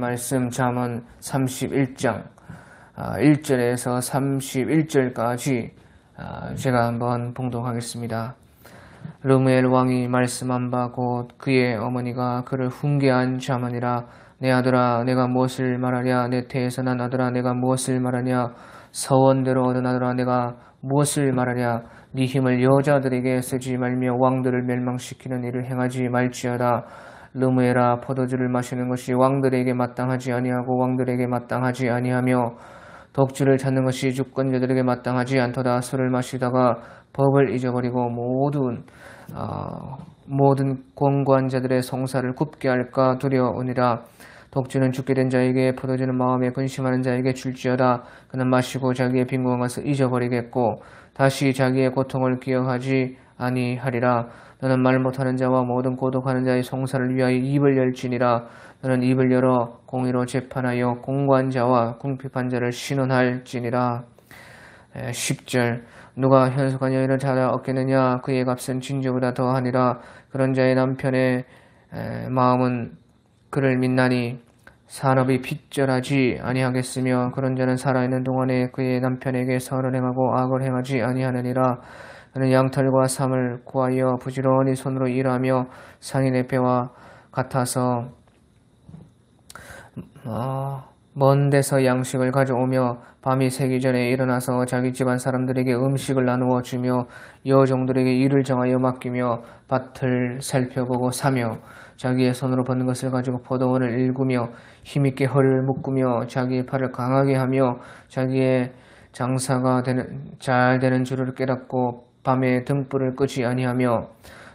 말씀 잠언 31장 1절에서 31절까지 제가 한번 봉독하겠습니다. 르무엘 왕이 말씀한 바 곧 그의 어머니가 그를 훈계한 잠언이라. 내 아들아 내가 무엇을 말하랴. 내 태에서 난 아들아 내가 무엇을 말하냐. 서원대로 얻은 아들아 내가 무엇을 말하랴. 네 힘을 여자들에게 쓰지 말며 왕들을 멸망시키는 일을 행하지 말지어다. 르무엘아 포도주를 마시는 것이 왕들에게 마땅하지 아니하고 왕들에게 마땅하지 아니하며 독주를 찾는 것이 주권자들에게 마땅하지 않도다. 술을 마시다가 법을 잊어버리고 모든 권관자들의 송사를 굽게 할까 두려우니라. 독주는 죽게 된 자에게, 포도주는 마음에 근심하는 자에게 줄지어다. 그는 마시고 자기의 빈궁한 것을 잊어버리겠고 다시 자기의 고통을 기억하지 아니하리라. 너는 말 못하는 자와 모든 고독하는 자의 송사를 위하여 입을 열지니라. 너는 입을 열어 공의로 재판하여 공관자와 궁핍한 자를 신원할지니라. 10절 누가 현숙한 여인을 찾아 얻겠느냐. 그의 값은 진주보다 더하니라. 그런 자의 남편의 마음은 그를 믿나니 산업이 핏절하지 아니하겠으며 그런 자는 살아있는 동안에 그의 남편에게 선을 행하고 악을 행하지 아니하느니라. 그는 양털과 삼을 구하여 부지런히 손으로 일하며 상인의 배와 같아서 먼 데서 양식을 가져오며 밤이 새기 전에 일어나서 자기 집안 사람들에게 음식을 나누어 주며 여종들에게 일을 정하여 맡기며 밭을 살펴보고 사며 자기의 손으로 벗는 것을 가지고 포도원을 일구며 힘있게 허리를 묶으며 자기의 팔을 강하게 하며 자기의 장사가 잘 되는 줄을 깨닫고 밤에 등불을 끄지 아니하며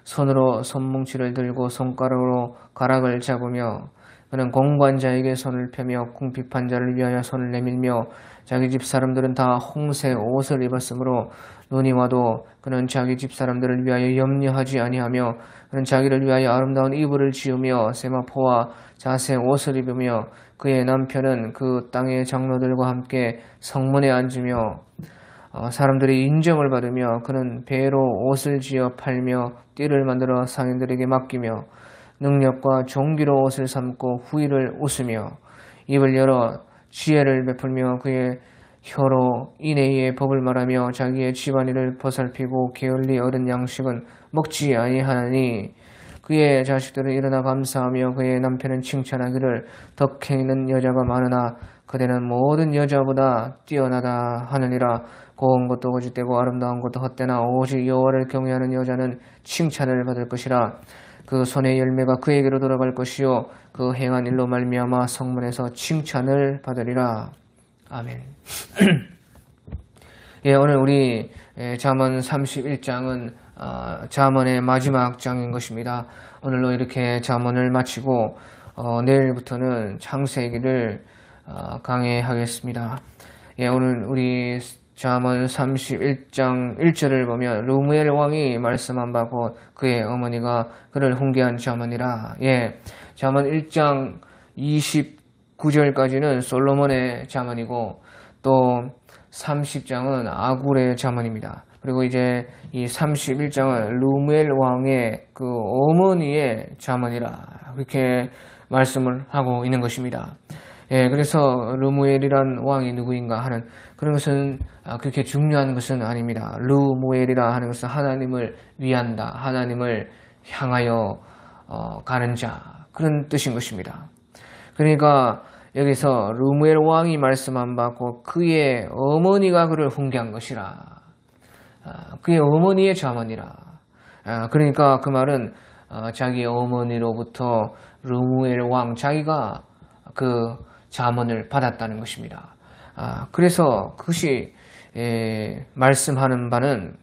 손으로 손뭉치를 들고 손가락으로 가락을 잡으며 그는 공관자에게 손을 펴며 궁핍한 자를 위하여 손을 내밀며 자기 집 사람들은 다 홍색 옷을 입었으므로 눈이 와도 그는 자기 집 사람들을 위하여 염려하지 아니하며 그는 자기를 위하여 아름다운 이불을 지으며 세마포와 자색 옷을 입으며 그의 남편은 그 땅의 장로들과 함께 성문에 앉으며 사람들이 인정을 받으며 그는 배로 옷을 지어 팔며 띠를 만들어 상인들에게 맡기며 능력과 종기로 옷을 삼고 후일을 웃으며 입을 열어 지혜를 베풀며 그의 혀로 인애의 법을 말하며 자기의 집안일을 보살피고 게을리 얻은 양식은 먹지 아니하니 그의 자식들은 일어나 감사하며 그의 남편은 칭찬하기를 덕행 있는 여자가 많으나 그대는 모든 여자보다 뛰어나다 하느니라. 고운 것도 거짓되고 아름다운 것도 헛되나 오직 여호와를 경외하는 여자는 칭찬을 받을 것이라. 그 손의 열매가 그에게로 돌아갈 것이요 그 행한 일로 말미암아 성문에서 칭찬을 받으리라. 아멘. 예, 오늘 우리 잠언 31장은 잠언의 마지막 장인 것입니다. 오늘로 이렇게 잠언을 마치고 내일부터는 창세기를 강해하겠습니다. 예, 오늘 우리 잠언 31장 1절을 보면 르무엘 왕이 말씀한 바 곧 그의 어머니가 그를 훈계한 잠언이라. 예, 잠언 1장 29절까지는 솔로몬의 잠언이고 또 30장은 아굴의 잠언입니다. 그리고 이제 이 31장은 르무엘 왕의 그 어머니의 잠언이라 그렇게 말씀을 하고 있는 것입니다. 예, 그래서 르무엘이란 왕이 누구인가 하는 그런 것은 그렇게 중요한 것은 아닙니다. 르무엘이라 하는 것은 하나님을 위한다, 하나님을 향하여 가는 자 그런 뜻인 것입니다. 그러니까 여기서 르무엘 왕이 말씀한 바 곧 그의 어머니가 그를 훈계한 것이라. 그의 어머니의 잠언이라. 그러니까 그 말은 자기 어머니로부터 르무엘 왕 자기가 그 잠언을 받았다는 것입니다. 그래서 그것이 말씀하는 바는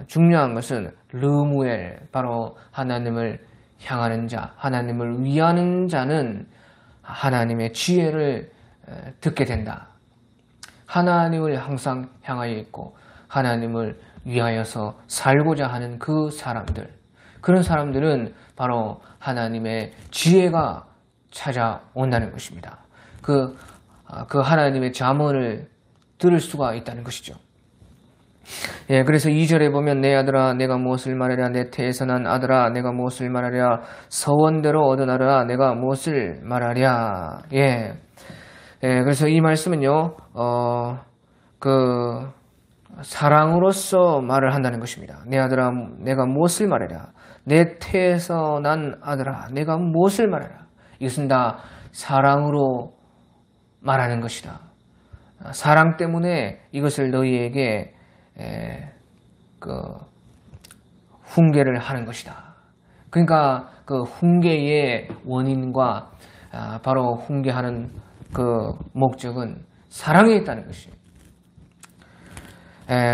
중요한 것은 르무엘 바로 하나님을 향하는 자, 하나님을 위하는 자는 하나님의 지혜를 듣게 된다. 하나님을 항상 향하여 있고 하나님을 위하여서 살고자 하는 그 사람들, 그런 사람들은 바로 하나님의 지혜가 찾아온다는 것입니다. 그 하나님의 잠언을 들을 수가 있다는 것이죠. 예, 그래서 2절에 보면 내 아들아 내가 무엇을 말하랴 내 태에서 난 아들아 내가 무엇을 말하랴 서원대로 얻은 아들아 내가 무엇을 말하랴. 예. 예, 그래서 이 말씀은요. 그 사랑으로서 말을 한다는 것입니다. 내 아들아 내가 무엇을 말하랴 내 태에서 난 아들아 내가 무엇을 말하랴. 이것은 다 사랑으로 말하는 것이다. 사랑 때문에 이것을 너희에게 훈계를 하는 것이다. 그러니까 그 훈계의 원인과 바로 훈계하는 그 목적은 사랑에 있다는 것이에요.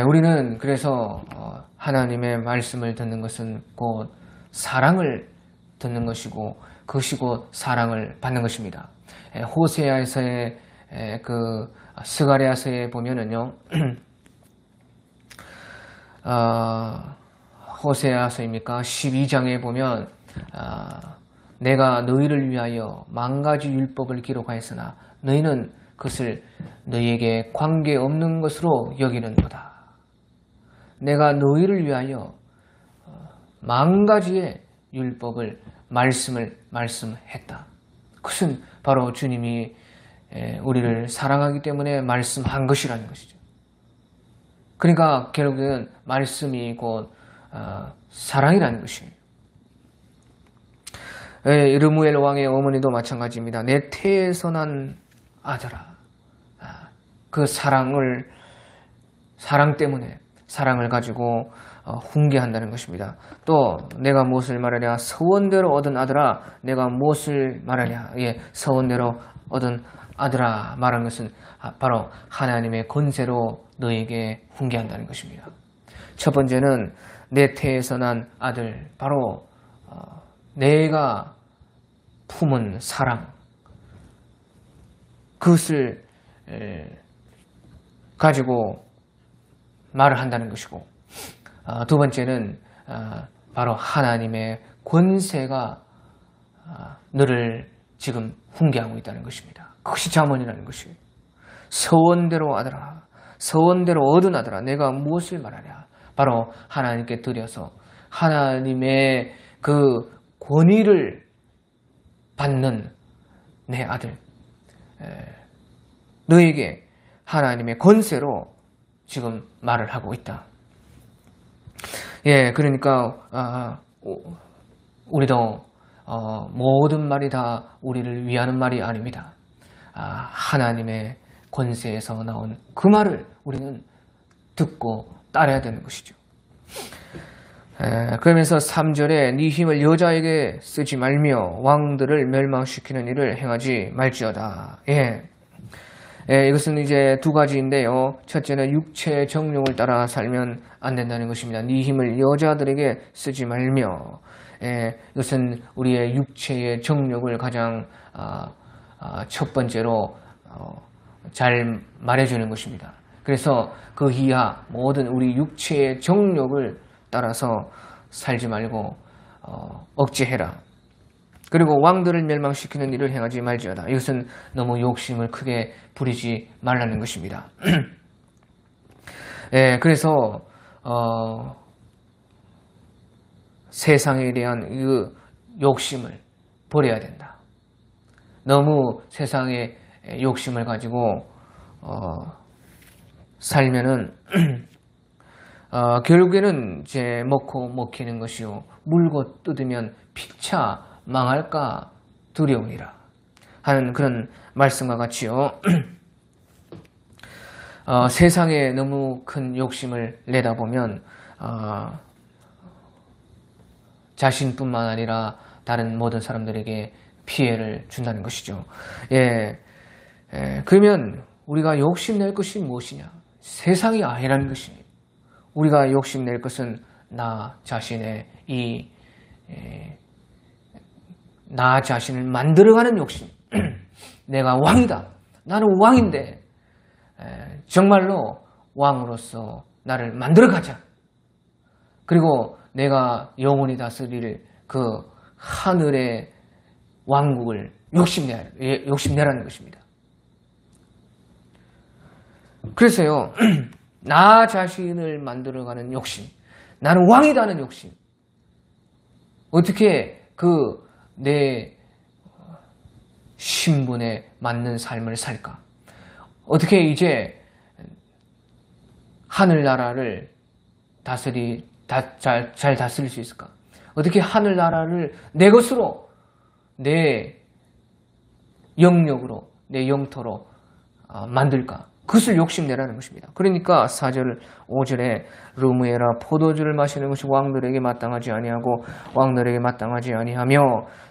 우리는 그래서 하나님의 말씀을 듣는 것은 곧 사랑을 듣는 것이고 그것이 곧 사랑을 받는 것입니다. 호세아서의 그 스가랴서에 보면은요. 호세아서입니까? 12장에 보면 내가 너희를 위하여 만가지 율법을 기록하였으나 너희는 그것을 너희에게 관계없는 것으로 여기는도다. 내가 너희를 위하여 만가지의 율법을 말씀했다. 그것은 바로 주님이 우리를 사랑하기 때문에 말씀한 것이라는 것이죠. 그러니까 결국은 말씀이 곧 사랑이라는 것이에요. 르무엘 왕의 어머니도 마찬가지입니다. 내 태에서 난 아들아. 그 사랑 때문에 사랑을 가지고 훈계한다는 것입니다. 또 내가 무엇을 말하랴 서원대로 얻은 아들아 내가 무엇을 말하랴. 예, 서원대로 얻은 아들아 말한 것은 바로 하나님의 권세로 너에게 훈계한다는 것입니다. 첫 번째는 내 태에서 난 아들 바로 내가 품은 사랑 그것을 가지고 말을 한다는 것이고 두 번째는 바로 하나님의 권세가 너를 지금 훈계하고 있다는 것입니다. 그것이 잠언이라는 것이에요. 서원대로 아들아 서원대로 얻은 아들아 내가 무엇을 말하랴. 바로 하나님께 드려서 하나님의 그 권위를 받는 내 아들 너에게 하나님의 권세로 지금 말을 하고 있다. 예, 그러니까 우리도 모든 말이 다 우리를 위하는 말이 아닙니다. 하나님의 권세에서 나온 그 말을 우리는 듣고 따라야 되는 것이죠. 그러면서 3절에 네 힘을 여자에게 쓰지 말며 왕들을 멸망시키는 일을 행하지 말지어다. 이것은 이제 두 가지인데요. 첫째는 육체의 정욕을 따라 살면 안 된다는 것입니다. 네 힘을 여자들에게 쓰지 말며 이것은 우리의 육체의 정욕을 가장 첫 번째로 잘 말해주는 것입니다. 그래서 그 이하 모든 우리 육체의 정욕을 따라서 살지 말고 억제해라. 그리고 왕들을 멸망시키는 일을 행하지 말지어다. 이것은 너무 욕심을 크게 부리지 말라는 것입니다. 그래서 세상에 대한 그 욕심을 버려야 된다. 너무 세상의 욕심을 가지고 살면은 결국에는 이제 먹고 먹히는 것이요 물고 뜯으면 피차 망할까 두려우니라 하는 그런 말씀과 같이요. 세상에 너무 큰 욕심을 내다보면 자신뿐만 아니라 다른 모든 사람들에게 피해를 준다는 것이죠. 그러면 우리가 욕심낼 것이 무엇이냐? 세상이 아니라는 것입니다. 우리가 욕심낼 것은 나 자신의 나 자신을 만들어가는 욕심. 내가 왕이다. 나는 왕인데 정말로 왕으로서 나를 만들어가자. 그리고 내가 영원히 다스릴 그 하늘의 왕국을 욕심내라는 것입니다. 그래서요, 나 자신을 만들어가는 욕심, 나는 왕이다는 욕심. 어떻게 내 신분에 맞는 삶을 살까? 어떻게 이제 하늘나라를 잘 다스릴 수 있을까? 어떻게 하늘나라를 내 것으로, 내 영역으로, 내 영토로 만들까? 그것을 욕심내라는 것입니다. 그러니까 4절, 5절에 르무에라 포도주를 마시는 것이 왕들에게 마땅하지 아니하고 왕들에게 마땅하지 아니하며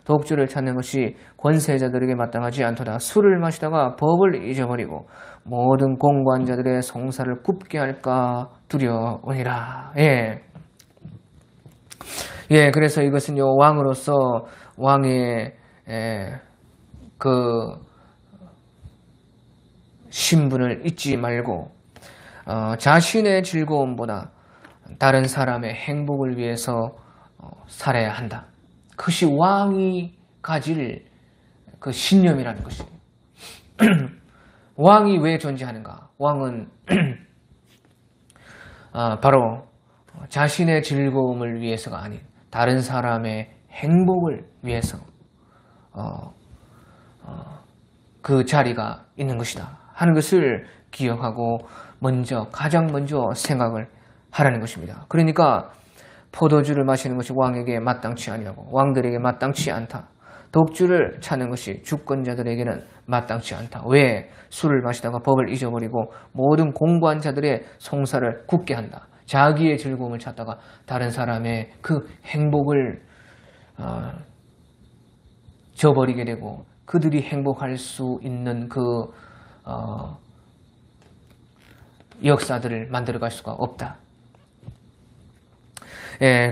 독주를 찾는 것이 권세자들에게 마땅하지 않도다. 술을 마시다가 법을 잊어버리고 모든 공관자들의 성사를 굽게 할까 두려우니라. 그래서 이것은요, 왕으로서 왕의 신분을 잊지 말고 자신의 즐거움보다 다른 사람의 행복을 위해서 살아야 한다. 그것이 왕이 가질 그 신념이라는 것이. 왕이 왜 존재하는가? 왕은 바로 자신의 즐거움을 위해서가 아닌 다른 사람의 행복을 위해서 그 자리가 있는 것이다 하는 것을 기억하고 가장 먼저 생각을 하라는 것입니다. 그러니까 포도주를 마시는 것이 왕에게 마땅치 아니하고 왕들에게 마땅치 않다. 독주를 찾는 것이 주권자들에게는 마땅치 않다. 왜? 술을 마시다가 법을 잊어버리고 모든 공부한 자들의 송사를 굳게 한다. 자기의 즐거움을 찾다가 다른 사람의 그 행복을 저버리게 되고 그들이 행복할 수 있는 역사들을 만들어갈 수가 없다.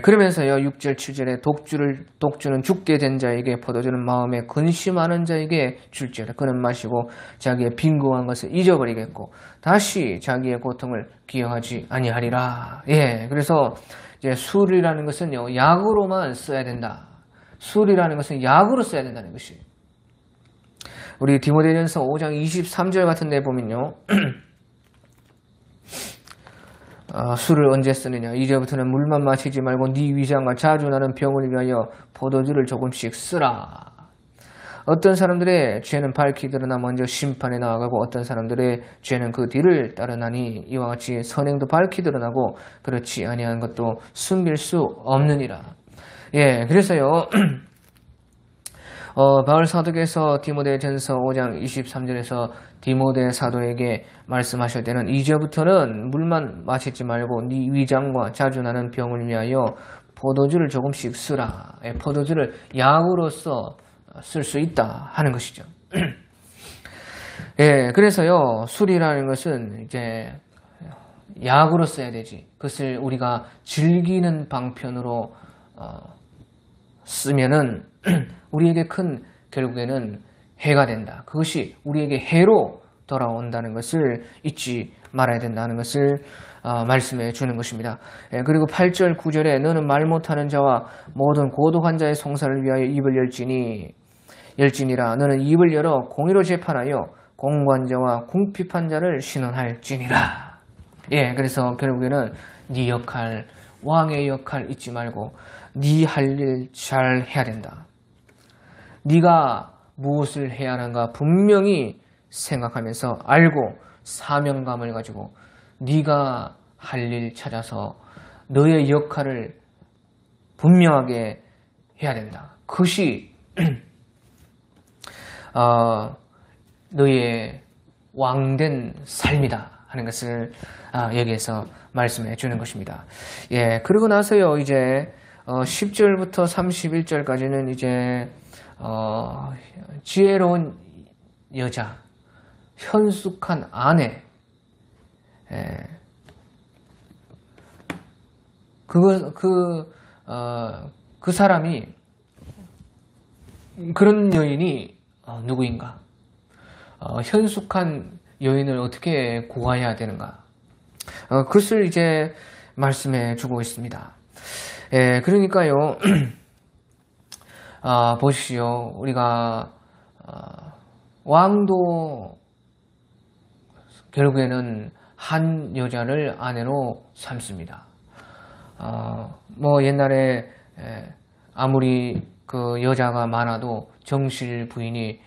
그러면서요 6절 7절에 독주는 죽게 된 자에게 포도주는 마음에 근심하는 자에게 줄지어다. 그는 마시고 자기의 빈궁한 것을 잊어버리겠고 다시 자기의 고통을 기억하지 아니하리라. 그래서 이제 술이라는 것은요 약으로만 써야 된다. 술이라는 것은 약으로 써야 된다는 것이. 우리 디모데전서 5장 23절 같은 데 보면요. 술을 언제 쓰느냐? 이제부터는 물만 마시지 말고 네 위장과 자주 나는 병을 위하여 포도주를 조금씩 쓰라. 어떤 사람들의 죄는 밝히 드러나 먼저 심판에 나아가고 어떤 사람들의 죄는 그 뒤를 따르나니 이와 같이 선행도 밝히 드러나고 그렇지 아니한 것도 숨길 수 없느니라. 그래서요 바울 사도께서 디모데전서 5장 23절에서 디모데 사도에게 말씀하실 때는 이제부터는 물만 마시지 말고 네 위장과 자주 나는 병을 위하여 포도주를 조금씩 쓰라. 포도주를 약으로서 쓸 수 있다 하는 것이죠. 그래서요 술이라는 것은 이제 약으로 써야 되지. 그것을 우리가 즐기는 방편으로 쓰면은 우리에게 결국에는 해가 된다. 그것이 우리에게 해로 돌아온다는 것을 잊지 말아야 된다는 것을 말씀해 주는 것입니다. 그리고 8절 9절에 너는 말 못하는 자와 모든 고독한 자의 송사를 위하여 입을 열지니라. 너는 입을 열어 공의로 재판하여 공관자와 궁핍한 자를 신원할지니라. 그래서 결국에는 네 역할, 왕의 역할 잊지 말고 네 할 일 잘 해야 된다. 네가 무엇을 해야 하는가 분명히 생각하면서 알고 사명감을 가지고 네가 할 일 찾아서 너의 역할을 분명하게 해야 된다. 그것이 너의 왕된 삶이다 하는 것을 여기에서 말씀해 주는 것입니다. 그러고 나서요 이제 10절부터 31절까지는 이제 지혜로운 여자, 현숙한 아내, 그 사람이 그런 여인이 누구인가? 현숙한 여인을 어떻게 구해야 되는가? 그것을 이제 말씀해 주고 있습니다. 그러니까요. 보십시오. 우리가 왕도 결국에는 한 여자를 아내로 삼습니다. 뭐 옛날에 아무리 그 여자가 많아도 정실 부인이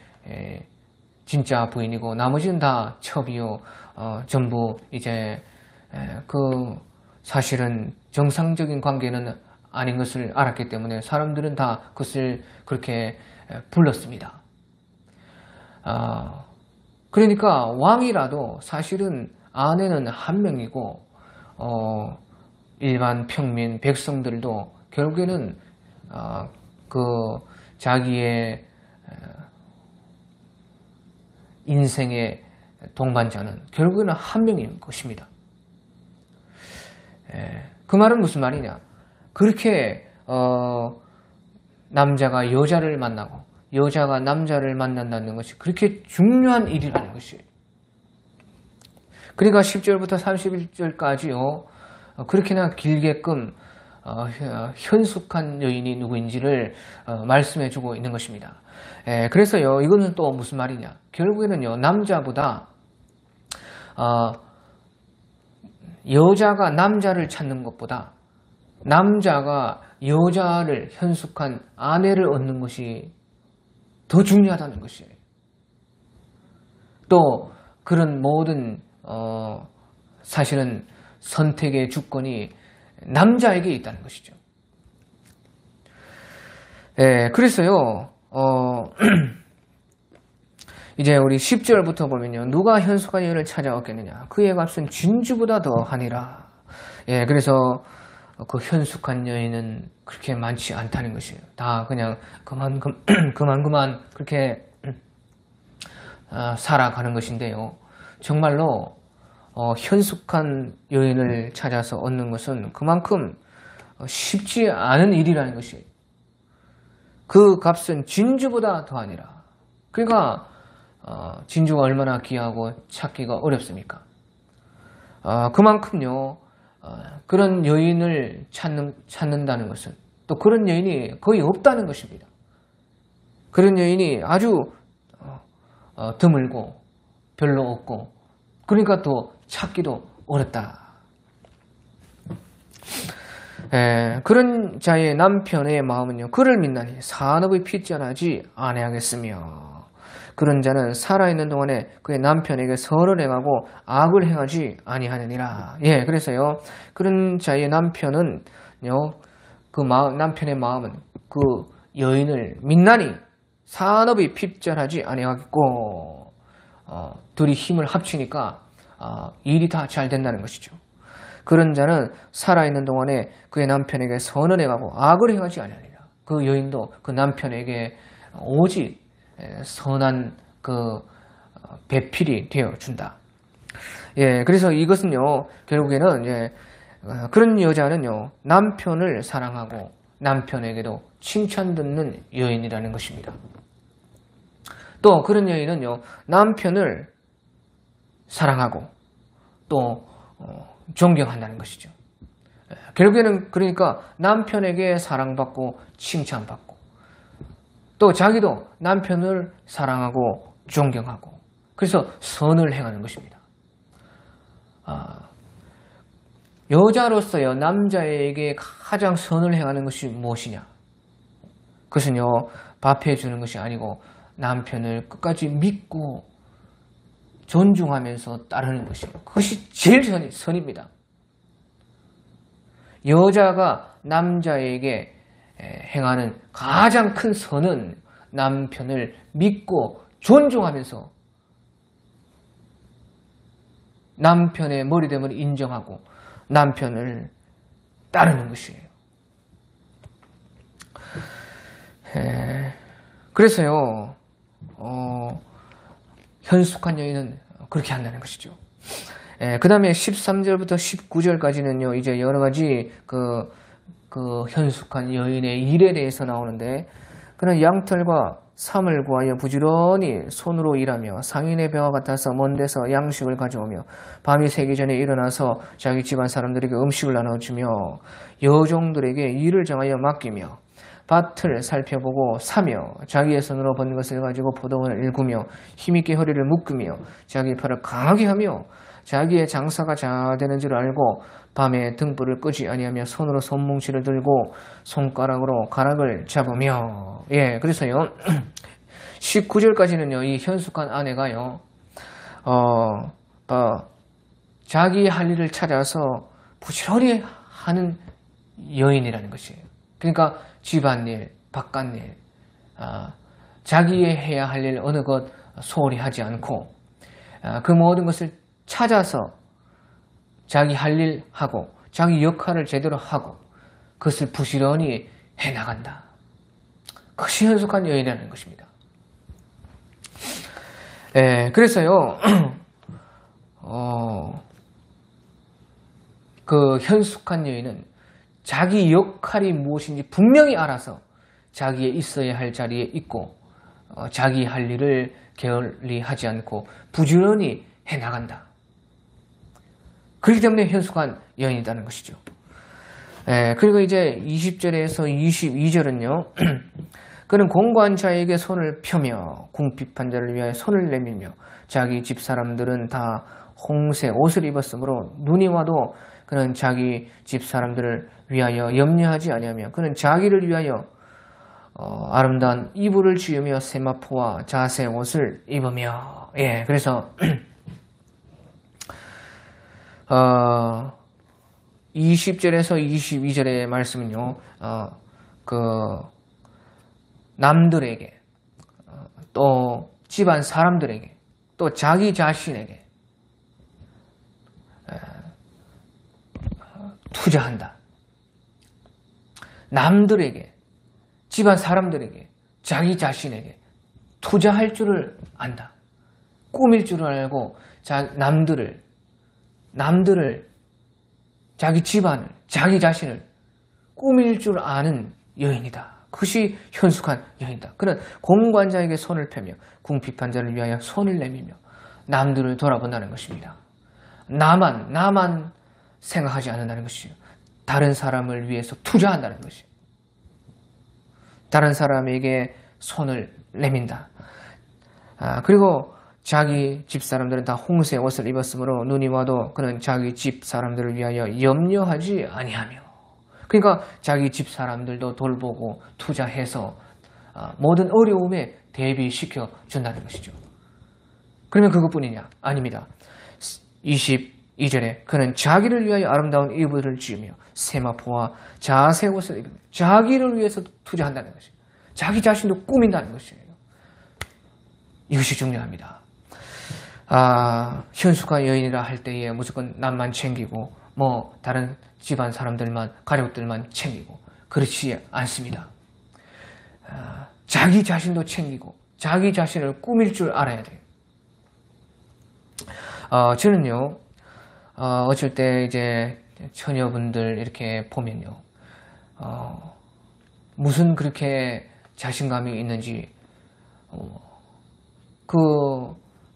진짜 부인이고 나머지는 다 첩이요. 전부 이제 그 사실은 정상적인 관계는 아닌 것을 알았기 때문에 사람들은 다 그것을 그렇게 불렀습니다. 그러니까 왕이라도 사실은 아내는 한 명이고 일반 평민 백성들도 결국에는 그 자기의 인생의 동반자는 결국에는 한 명인 것입니다. 그 말은 무슨 말이냐? 그렇게 남자가 여자를 만나고 여자가 남자를 만난다는 것이 그렇게 중요한 일이라는 것이에요. 그러니까 10절부터 31절까지요. 그렇게나 길게끔 현숙한 여인이 누구인지를 말씀해주고 있는 것입니다. 그래서요, 이거는 또 무슨 말이냐? 결국에는요, 남자보다 여자가 남자를 찾는 것보다 남자가 여자를 현숙한 아내를 얻는 것이 더 중요하다는 것이에요. 또 그런 모든 사실은 선택의 주권이 남자에게 있다는 것이죠. 그래서요, 이제 우리 10절부터 보면요. 누가 현숙한 여인을 찾아왔겠느냐. 그의 값은 진주보다 더하니라. 그래서 그 현숙한 여인은 그렇게 많지 않다는 것이에요. 다 그냥 그만 그렇게 살아가는 것인데요. 정말로 현숙한 여인을 찾아서 얻는 것은 그만큼 쉽지 않은 일이라는 것이에요. 그 값은 진주보다 더하니라. 그러니까 진주가 얼마나 귀하고 찾기가 어렵습니까? 그만큼요. 그런 여인을 찾는다는 것은 또 그런 여인이 거의 없다는 것입니다. 그런 여인이 아주 드물고 별로 없고 그러니까 또 찾기도 어렵다. 그런 자의 남편의 마음은요. 그를 믿나니 산업의 핏잔하지 아니하겠으며 그런 자는 살아있는 동안에 그의 남편에게 선을 행하고 악을 행하지 아니하느니라. 그래서요. 그런 자의 남편은요. 남편의 마음은 그 여인을 믿나니 산업이 핍절하지 아니하겠고 둘이 힘을 합치니까 일이 다 잘 된다는 것이죠. 그런 자는 살아있는 동안에 그의 남편에게 선을 행하고 악을 행하지 아니하니라. 그 여인도 그 남편에게 오직 선한 그 배필이 되어준다. 그래서 이것은요, 결국에는 그런 여자는요, 남편을 사랑하고 남편에게도 칭찬 듣는 여인이라는 것입니다. 또 그런 여인은요, 남편을 사랑하고 또 존경한다는 것이죠. 결국에는 그러니까 남편에게 사랑받고 칭찬받고 또 자기도 남편을 사랑하고 존경하고 그래서 선을 행하는 것입니다. 여자로서요 남자에게 가장 선을 행하는 것이 무엇이냐? 그것은요 밥해 주는 것이 아니고 남편을 끝까지 믿고 존중하면서 따르는 것이에요. 그것이 제일 선입니다. 여자가 남자에게 행하는 가장 큰 선은 남편을 믿고 존중하면서 남편의 머리됨을 인정하고 남편을 따르는 것이에요. 그래서요 현숙한 여인은 그렇게 한다는 것이죠. 그 다음에 13절부터 19절까지는요 이제 여러 가지 그 현숙한 여인의 일에 대해서 나오는데 그는 양털과 삼을 구하여 부지런히 손으로 일하며 상인의 배와 같아서 먼 데서 양식을 가져오며 밤이 새기 전에 일어나서 자기 집안 사람들에게 음식을 나눠주며 여종들에게 일을 정하여 맡기며 밭을 살펴보고 사며 자기의 손으로 번 것을 가지고 포도원을 일구며 힘있게 허리를 묶으며 자기 팔을 강하게 하며 자기의 장사가 잘 되는 줄 알고 밤에 등불을 끄지 아니하며 손으로 손뭉치를 들고 손가락으로 가락을 잡으며. 예, 그래서요 19절까지는요 이 현숙한 아내가요 자기 할 일을 찾아서 부지런히 하는 여인이라는 것이에요. 그러니까 집안일, 바깥일, 자기의 해야 할 일 어느 것 소홀히 하지 않고 그 모든 것을 찾아서 자기 할 일 하고 자기 역할을 제대로 하고 그것을 부지런히 해나간다. 그것이 현숙한 여인이라는 것입니다. 그래서요 그 현숙한 여인은 자기 역할이 무엇인지 분명히 알아서 자기의 있어야 할 자리에 있고 자기 할 일을 게을리 하지 않고 부지런히 해나간다. 그렇기 때문에 현숙한 여인이라는 것이죠. 그리고 이제 20절에서 22절은요 그는 공고한 자에게 손을 펴며 궁핍한 자를 위하여 손을 내밀며 자기 집 사람들은 다 홍색 옷을 입었으므로 눈이 와도 그는 자기 집 사람들을 위하여 염려하지 아니하며 그는 자기를 위하여 아름다운 이불을 지으며 세마포와 자색 옷을 입으며. 예, 그래서 20절에서 22절의 말씀은요 그 남들에게 또 집안 사람들에게 또 자기 자신에게 투자한다. 남들에게, 집안 사람들에게, 자기 자신에게 투자할 줄을 안다. 꾸밀 줄을 알고 남들을, 자기 집안을, 자기 자신을 꾸밀 줄 아는 여인이다. 그것이 현숙한 여인이다. 그는 공고한 자에게 손을 펴며 궁핍한 자를 위하여 손을 내밀며 남들을 돌아본다는 것입니다. 나만 생각하지 않는다는 것이요. 다른 사람을 위해서 투자한다는 것이요. 다른 사람에게 손을 내민다. 그리고 자기 집 사람들은 다 홍색 옷을 입었으므로 눈이 와도 그는 자기 집 사람들을 위하여 염려하지 아니하며. 그러니까 자기 집 사람들도 돌보고 투자해서 모든 어려움에 대비시켜 준다는 것이죠. 그러면 그것뿐이냐? 아닙니다. 22절에 그는 자기를 위하여 아름다운 이불을 지으며 세마포와 자색 옷을 입으며 자기를 위해서 투자한다는 것이에요. 자기 자신도 꾸민다는 것이에요. 이것이 중요합니다. 현숙한 여인이라 할 때에 무조건 남만 챙기고 뭐 다른 집안 사람들만 가족들만 챙기고 그렇지 않습니다. 자기 자신도 챙기고 자기 자신을 꾸밀 줄 알아야 돼요. 저는요 어쩔 때 이제 처녀분들 이렇게 보면요 무슨 그렇게 자신감이 있는지 그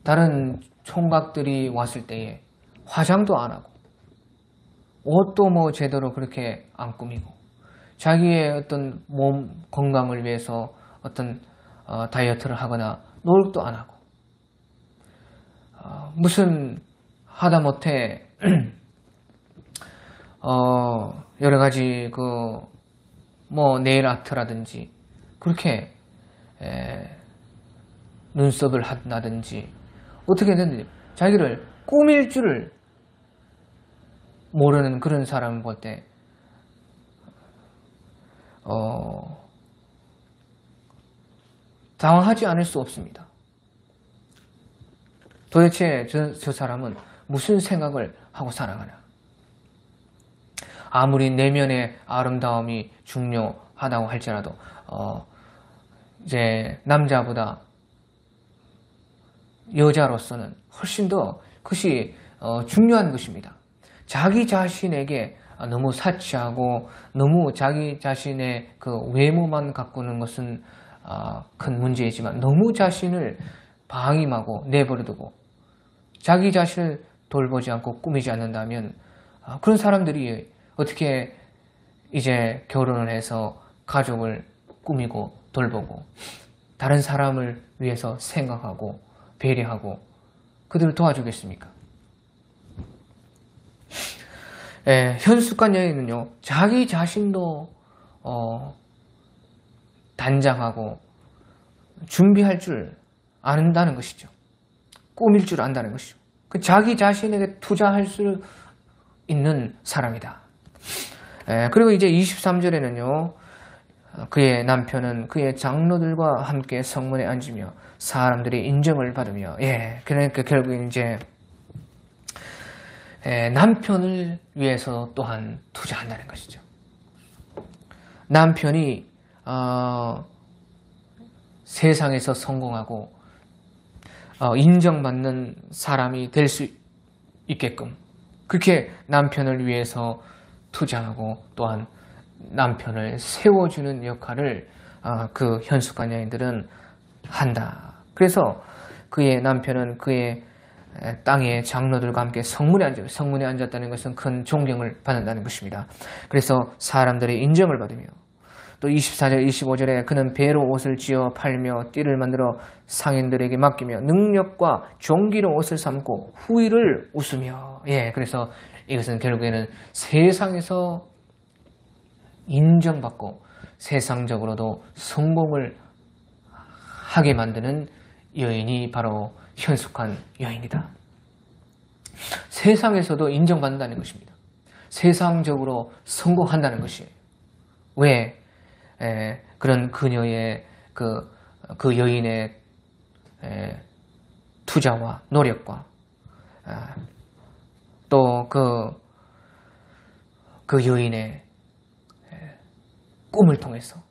다른 총각들이 왔을 때에 화장도 안 하고 옷도 뭐 제대로 그렇게 안 꾸미고 자기의 어떤 몸 건강을 위해서 어떤 다이어트를 하거나 노력도 안 하고 무슨 하다못해 여러 가지 그 뭐 네일 아트라든지 그렇게 눈썹을 한다든지 어떻게든 자기를 꾸밀 줄을 모르는 그런 사람을 볼 때 당황하지 않을 수 없습니다. 도대체 저 사람은 무슨 생각을 하고 살아가나? 아무리 내면의 아름다움이 중요하다고 할지라도 이제 남자보다 여자로서는 훨씬 더 그것이 중요한 것입니다. 자기 자신에게 너무 사치하고 너무 자기 자신의 그 외모만 가꾸는 것은 큰 문제이지만 너무 자신을 방임하고 내버려두고 자기 자신을 돌보지 않고 꾸미지 않는다면 그런 사람들이 어떻게 이제 결혼을 해서 가족을 꾸미고 돌보고 다른 사람을 위해서 생각하고 배려하고 그들을 도와주겠습니까? 현숙한 여인은요, 자기 자신도 단장하고 준비할 줄 안다는 것이죠. 꾸밀 줄 안다는 것이죠. 그 자기 자신에게 투자할 수 있는 사람이다. 그리고 이제 23절에는요, 그의 남편은 그의 장로들과 함께 성문에 앉으며 사람들의 인정을 받으며, 그러니까 결국엔 이제 남편을 위해서 또한 투자한다는 것이죠. 남편이 세상에서 성공하고 인정받는 사람이 될 수 있게끔 그렇게 남편을 위해서 투자하고 또한 남편을 세워주는 역할을 그 현숙한 여인들은 한다. 그래서 그의 남편은 그의 땅의 장로들과 함께 성문에 앉았다는 것은 큰 존경을 받는다는 것입니다. 그래서 사람들의 인정을 받으며 또 24절, 25절에 그는 배로 옷을 지어 팔며 띠를 만들어 상인들에게 맡기며 능력과 종기로 옷을 삼고 후일을 웃으며, 그래서 이것은 결국에는 세상에서 인정받고 세상적으로도 성공을 하게 만드는 여인이 바로 현숙한 여인이다. 세상에서도 인정받는다는 것입니다. 세상적으로 성공한다는 것이에요. 왜? 그런 그녀의 그 여인의 투자와 노력과 또 그 여인의 꿈을 통해서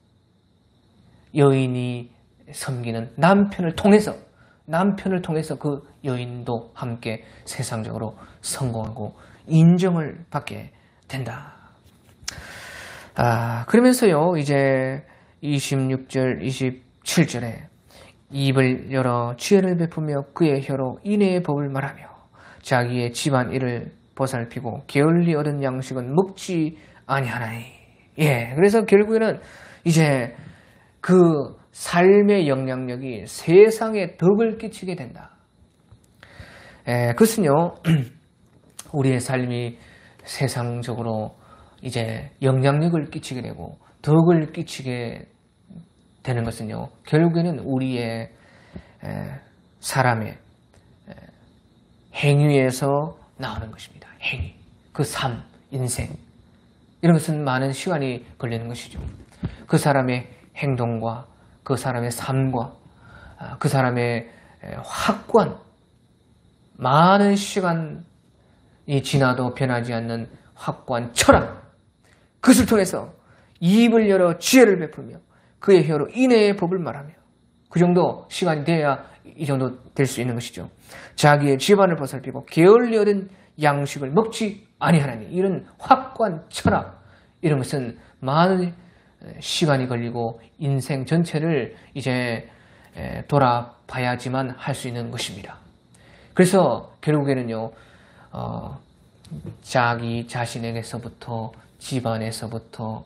여인이 섬기는 남편을 통해서 그 여인도 함께 세상적으로 성공하고 인정을 받게 된다. 그러면서요, 이제 26절, 27절에 입을 열어 지혜를 베푸며 그의 혀로 인애의 법을 말하며 자기의 집안 일을 보살피고 게을리 얻은 양식은 먹지 아니하나니. 그래서 결국에는 이제 그 삶의 영향력이 세상에 덕을 끼치게 된다. 그것은요, 우리의 삶이 세상적으로 이제 영향력을 끼치게 되고 덕을 끼치게 되는 것은요, 결국에는 우리의 사람의 행위에서 나오는 것입니다. 행위, 그 삶, 인생, 이런 것은 많은 시간이 걸리는 것이죠. 그 사람의 행동과 그 사람의 삶과 그 사람의 확고한 많은 시간이 지나도 변하지 않는 확고한 철학, 그것을 통해서 입을 열어 지혜를 베풀며 그의 혀로 인애의 법을 말하며, 그 정도 시간이 돼야 이 정도 될 수 있는 것이죠. 자기의 집안을 보살피고 게을리 얻은 양식을 먹지 아니하나니. 이런 확고한 철학, 이런 것은 많은 시간이 걸리고 인생 전체를 이제 돌아봐야지만 할 수 있는 것입니다. 그래서 결국에는요, 자기 자신에게서부터, 집안에서부터,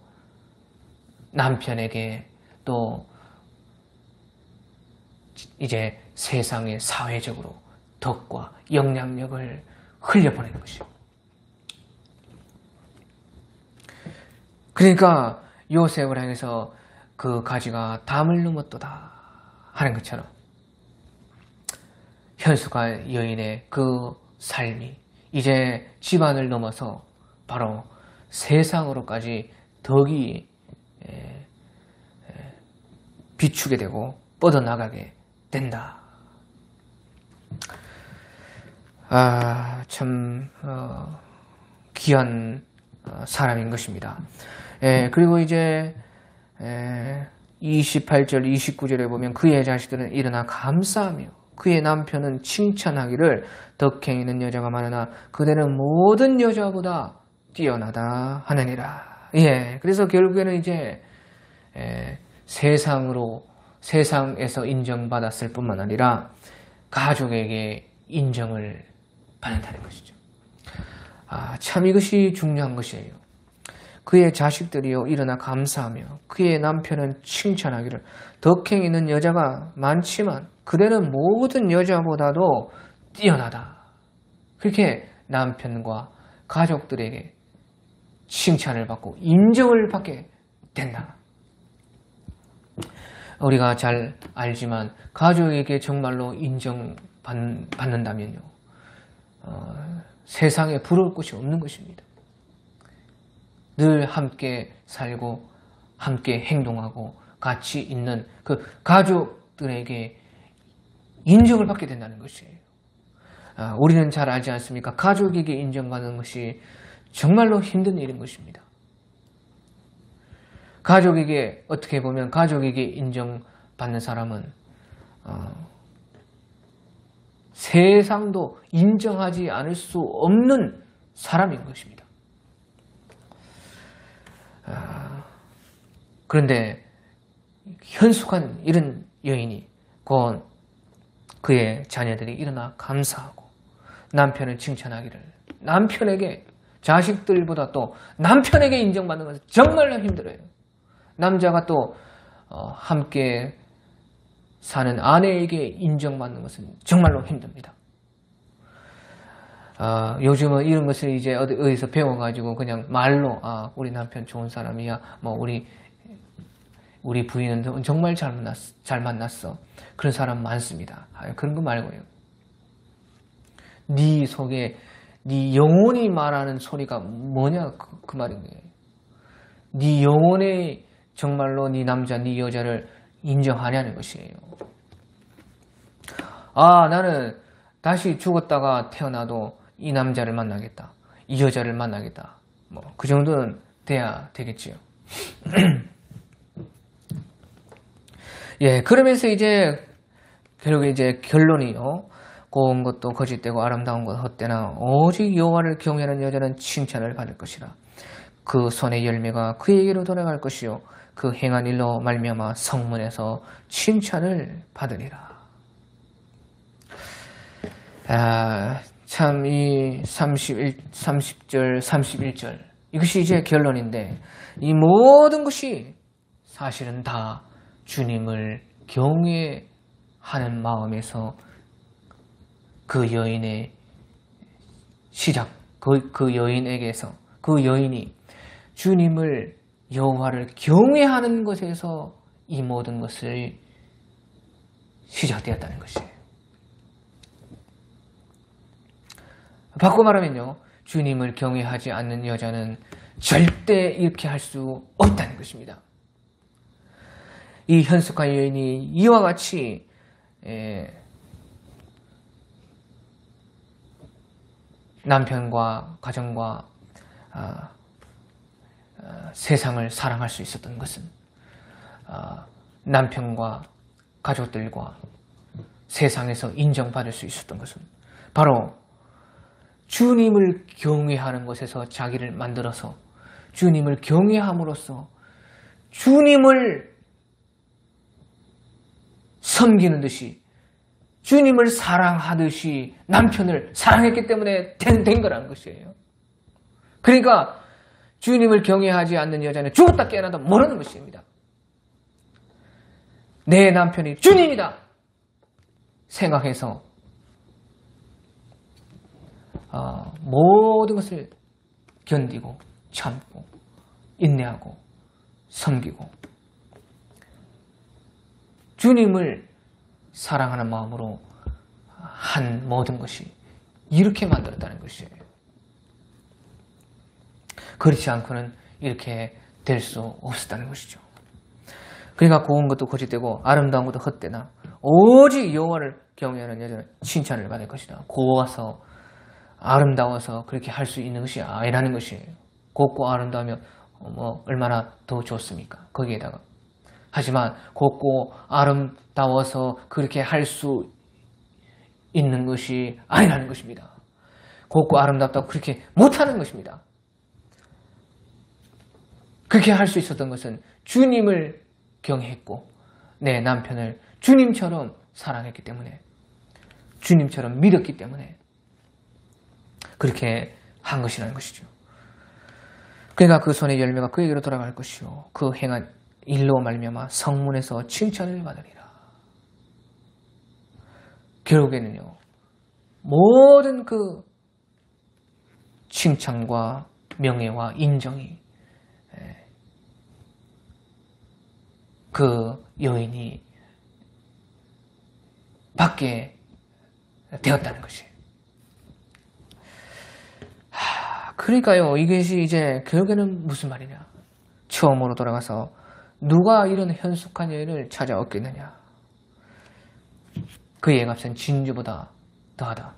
남편에게, 또 이제 세상의 사회적으로 덕과 영향력을 흘려보내는 것이죠. 그러니까 요셉을 향해서 그 가지가 담을 넘었도다 하는 것처럼 현숙한 여인의 그 삶이 이제 집안을 넘어서 바로 세상으로까지 덕이 비추게 되고 뻗어나가게 된다. 참 귀한 사람인 것입니다. 그리고 이제 28절, 29절에 보면 그의 자식들은 일어나 감사하며 그의 남편은 칭찬하기를 덕행 있는 여자가 많으나 그대는 모든 여자보다 뛰어나다 하느니라. 그래서 결국에는 이제 세상에서 인정받았을 뿐만 아니라 가족에게 인정을 받는다는 것이죠. 참 이것이 중요한 것이에요. 그의 자식들이요 일어나 감사하며 그의 남편은 칭찬하기를 덕행 있는 여자가 많지만 그대는 모든 여자보다도 뛰어나다. 그렇게 남편과 가족들에게 칭찬을 받고 인정을 받게 된다. 우리가 잘 알지만 가족에게 정말로 인정받는다면요, 세상에 부러울 것이 없는 것입니다. 늘 함께 살고 함께 행동하고 같이 있는 그 가족들에게 인정을 받게 된다는 것이에요. 우리는 잘 알지 않습니까? 가족에게 인정받는 것이 정말로 힘든 일인 것입니다. 가족에게, 어떻게 보면 가족에게 인정받는 사람은 세상도 인정하지 않을 수 없는 사람인 것입니다. 그런데 현숙한 이런 여인이 곧 그의 자녀들이 일어나 감사하고 남편을 칭찬하기를, 남편에게, 자식들보다 또 남편에게 인정받는 것은 정말로 힘들어요. 남자가 또 함께 사는 아내에게 인정받는 것은 정말로 힘듭니다. 요즘은 이런 것을 이제 어디서 배워가지고 그냥 말로, 우리 남편 좋은 사람이야, 뭐 우리 부인은 정말 잘 만났어, 그런 사람 많습니다. 그런 거 말고요, 네 속에 네 영혼이 말하는 소리가 뭐냐, 그 말인 거예요. 네 영혼에 정말로 네 남자, 네 여자를 인정하냐는 것이에요. 나는 다시 죽었다가 태어나도 이 남자를 만나겠다, 이 여자를 만나겠다, 뭐 그 정도는 돼야 되겠지요. 예, 그러면서 이제 결국 이제 결론이요, 고운 것도 거짓되고 아름다운 것 헛되나 오직 여호와를 경외하는 여자는 칭찬을 받을 것이라. 그 손의 열매가 그에게로 돌아갈 것이요 그 행한 일로 말미암아 성문에서 칭찬을 받으리라. 참 이 30절 31절 이것이 이제 결론인데, 이 모든 것이 사실은 다 주님을 경외하는 마음에서 그 여인의 시작, 그 여인에게서, 그 여인이 주님을, 여호와를 경외하는 것에서 이 모든 것을 시작되었다는 것이에요. 바꿔 말하면요, 주님을 경외하지 않는 여자는 절대 이렇게 할 수 없다는 것입니다. 이 현숙한 여인이 이와 같이 남편과 가정과 세상을 사랑할 수 있었던 것은, 남편과 가족들과 세상에서 인정받을 수 있었던 것은 바로 주님을 경외하는 것에서 자기를 만들어서 주님을 경외함으로써 주님을 섬기는 듯이, 주님을 사랑하듯이 남편을 사랑했기 때문에 된 거라는 것이에요. 그러니까 주님을 경외하지 않는 여자는 죽었다 깨어나도 모르는 것입니다. 내 남편이 주님이다 생각해서 모든 것을 견디고 참고 인내하고 섬기고 주님을 사랑하는 마음으로 한 모든 것이 이렇게 만들었다는 것이에요. 그렇지 않고는 이렇게 될 수 없었다는 것이죠. 그러니까 고운 것도 거짓되고 아름다운 것도 헛되나 오직 여호와를 경외하는 여자는 칭찬을 받을 것이다. 고와서 아름다워서 그렇게 할 수 있는 것이 아니라는 것이에요. 곱고 아름다우면 얼마나 더 좋습니까? 거기에다가. 하지만 곱고 아름다워서 그렇게 할 수 있는 것이 아니라는 것입니다. 곱고 아름답다고 그렇게 못하는 것입니다. 그렇게 할 수 있었던 것은 주님을 경외했고 내 남편을 주님처럼 사랑했기 때문에, 주님처럼 믿었기 때문에 그렇게 한 것이라는 것이죠. 그러니까 그 손의 열매가 그에게로 돌아갈 것이요 그 행한 일로 말미암아 성문에서 칭찬을 받으리라. 결국에는요, 모든 그 칭찬과 명예와 인정이 그 여인이 받게 되었다는 것이에요. 그러니까요, 이것이 이제 결국에는 무슨 말이냐. 처음으로 돌아가서 누가 이런 현숙한 여인을 찾아 얻겠느냐. 그의 값은 진주보다 더하다.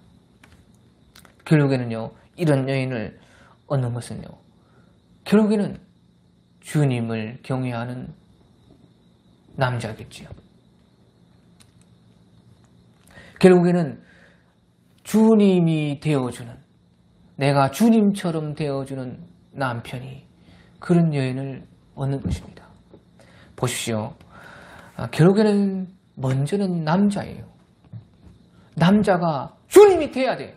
결국에는요, 이런 여인을 얻는 것은요, 결국에는 주님을 경외하는 남자겠지요. 결국에는 주님이 되어주는, 내가 주님처럼 되어주는 남편이 그런 여인을 얻는 것입니다. 보십시오. 결국에는 먼저는 남자예요. 남자가 주님이 돼야 돼요.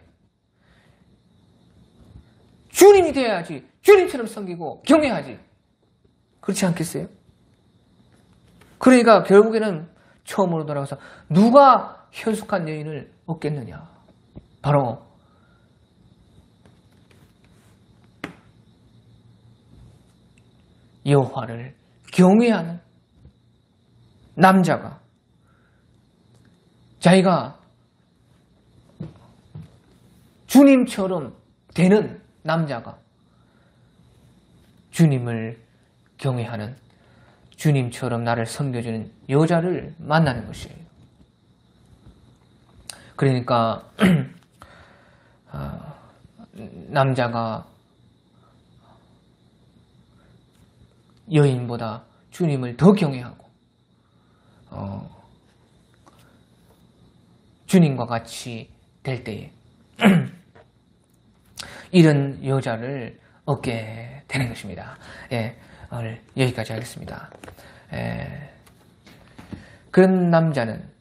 주님이 돼야지. 주님처럼 섬기고 경외하지. 그렇지 않겠어요? 그러니까 결국에는 처음으로 돌아가서 누가 현숙한 여인을 얻겠느냐. 바로 여호와를 경외하는 남자가, 자기가 주님처럼 되는 남자가 주님을 경외하는, 주님처럼 나를 섬겨주는 여자를 만나는 것이에요. 그러니까 남자가 여인보다 주님을 더 경외하고 주님과 같이 될 때에 이런 여자를 얻게 되는 것입니다. 예, 오늘 여기까지 하겠습니다. 그런 남자는,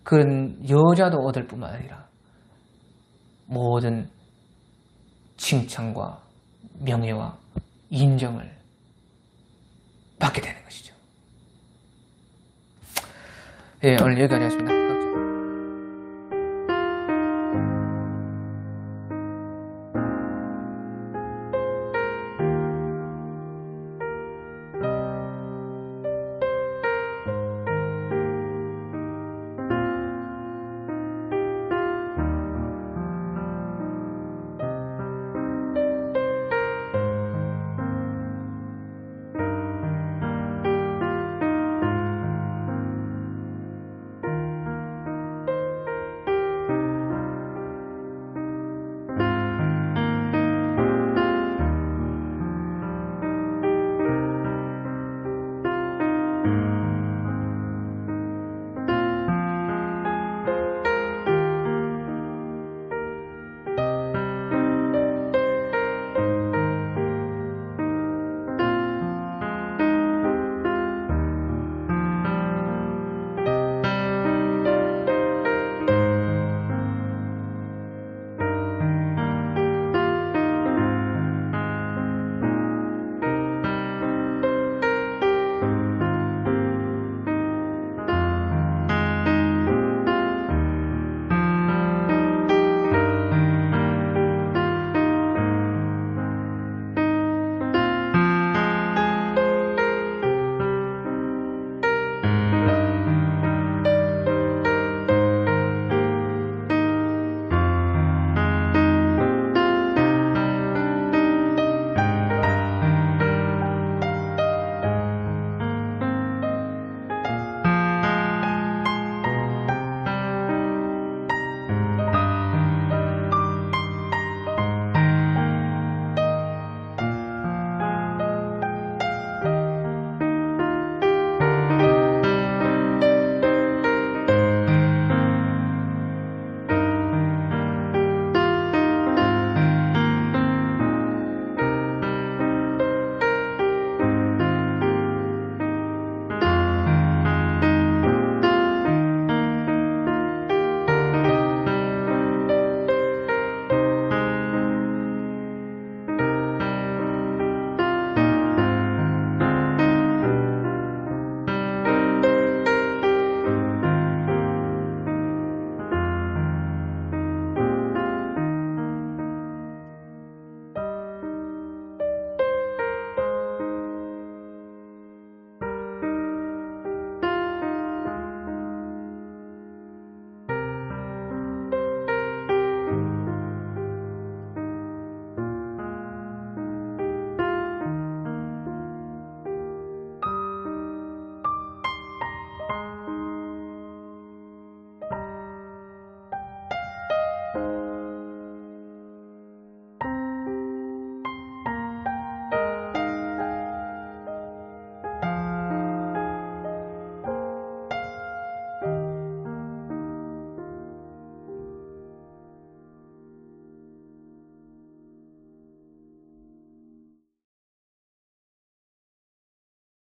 그런 여자도 얻을 뿐만 아니라 모든 칭찬과 명예와 인정을 받게 되는 것이죠. 예, 오늘 여기까지 하겠습니다.